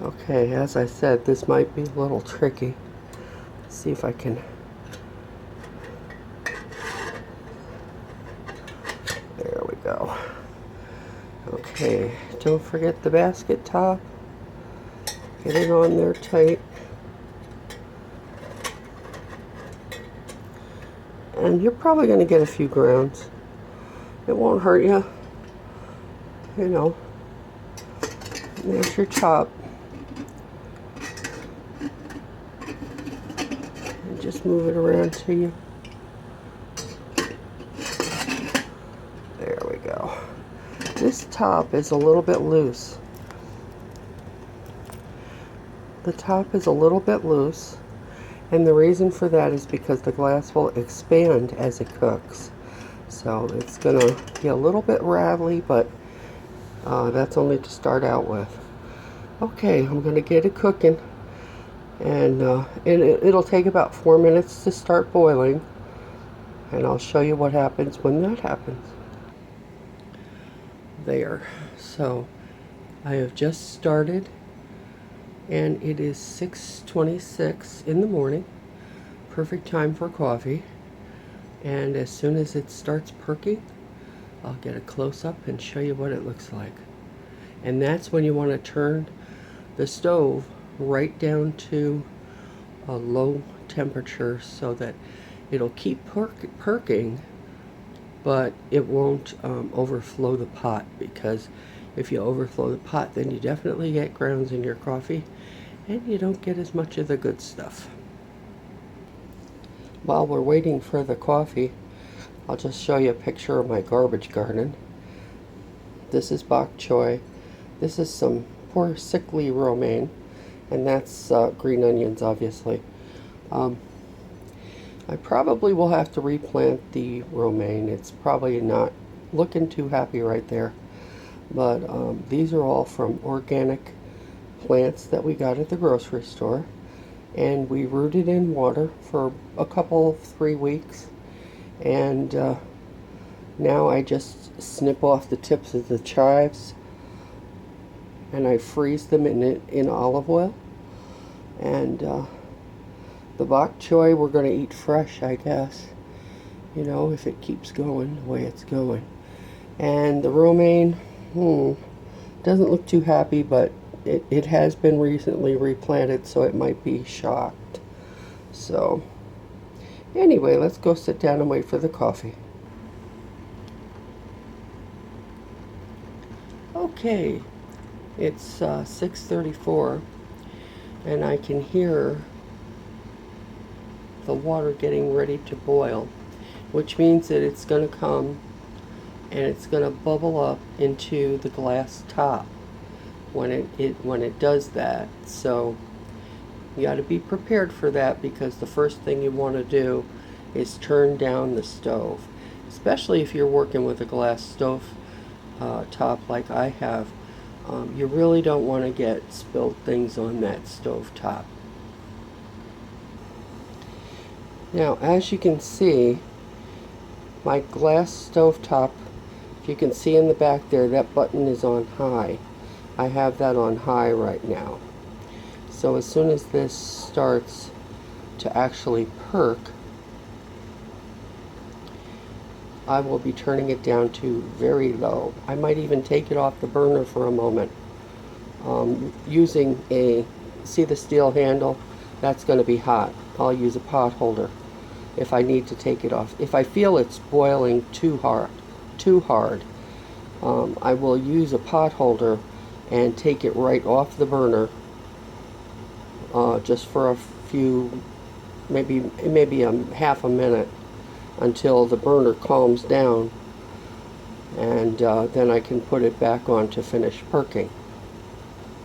Okay, as I said, this might be a little tricky. Let's see if I can. There we go. Okay, don't forget the basket top. Get it on there tight. And you're probably going to get a few grounds. It won't hurt you. You know. And there's your top. And just move it around to you. There we go. This top is a little bit loose. The top is a little bit loose. And the reason for that is because the glass will expand as it cooks. So it's going to be a little bit rattly, but that's only to start out with. Okay, I'm going to get it cooking. And it'll take about 4 minutes to start boiling. And I'll show you what happens when that happens. There. So I have just started. And it is 6:26 in the morning. Perfect time for coffee. And as soon as it starts perking, I'll get a close-up and show you what it looks like. And that's when you want to turn the stove right down to a low temperature so that it'll keep perking, but it won't overflow the pot, because if you overflow the pot, then you definitely get grounds in your coffee and you don't get as much of the good stuff. While we're waiting for the coffee, I'll just show you a picture of my garbage garden. This is bok choy. This is some poor sickly romaine, and that's green onions, obviously. I probably will have to replant the romaine. It's probably not looking too happy right there. But these are all from organic plants that we got at the grocery store. And we rooted in water for a couple, 3 weeks. And now I just snip off the tips of the chives. And I freeze them in olive oil. And the bok choy we're going to eat fresh, I guess. You know, if it keeps going the way it's going. And the romaine, doesn't look too happy, but it has been recently replanted, so it might be shocked. So anyway, let's go sit down and wait for the coffee. Okay, it's 6:34 and I can hear the water getting ready to boil, which means that it's going to come and it's going to bubble up into the glass top when it does that. So you got to be prepared for that, because the first thing you want to do is turn down the stove, especially if you're working with a glass stove top like I have. You really don't want to get spilled things on that stove top. Now, as you can see, my glass stove top, if you can see in the back there, that button is on high. I have that on high right now. So as soon as this starts to actually perk, I will be turning it down to very low. I might even take it off the burner for a moment. Using see the steel handle? That's going to be hot. I'll use a pot holder if I need to take it off. If I feel it's boiling too hard, I will use a pot holder and take it right off the burner, just for a few, maybe half a minute, until the burner calms down, and then I can put it back on to finish perking.